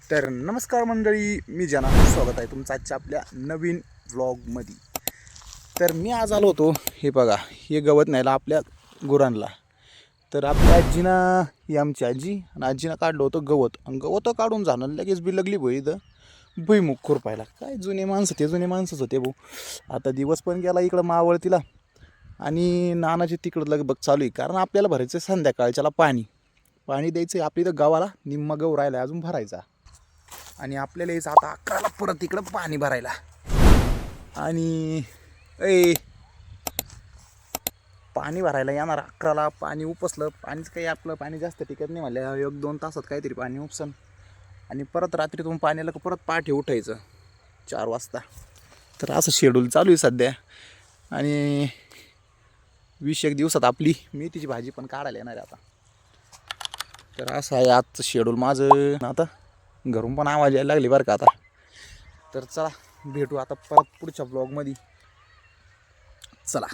तर नमस्कार मंडळी, मी जना, स्वागत आहे तुमचं आजच्या आपल्या नवीन व्लॉगमध्ये. तर मी आज आलो होतो, हे बघा, हे गवत न्यायला आपल्या गुरांना. तर आपल्या आजीनं, ही आमची आजी आणि आजीनं काढलं होतं गवत, आणि गवत काढून जाणं लगेच बिलगली भुई इथं भुईमुग खुरपायला. काय जुने माणसं, ते जुने माणसंच होते भाऊ. आता दिवस पण गेला इकडं मावळतीला, आणि नानाची तिकडं लगबग चालू आहे, कारण आपल्याला भरायचं संध्याकाळच्याला पाणी द्यायचं आहे. आपल्या इथं गावाला निम्मा गव राहिला अजून भरायचा, आणि आपल्याला यायचं आता 11ला परत इकडं पाणी भरायला. आणि पाणी भरायला येणार 11ला. पाणी उपसलं, पाणीच काही आपलं पाणी जास्त टिकत नाही म्हणलं, 1-2 तासात काहीतरी पाणी उपसन, आणि परत रात्रीतून पाण्याला परत पाठी उठायचं 4 वाजता. तर असं शेड्यूल चालू आहे सध्या. आणि 20 दिवसात आपली मेथीची भाजी पण काढायला येणार आहे आता. तर असं आहे आजचं शेड्यूल माझं. आता घरून पण आवाज यायला लागले बरं का आता. तर चला भेटू आता परत पुढच्या ब्लॉगमध्ये. चला.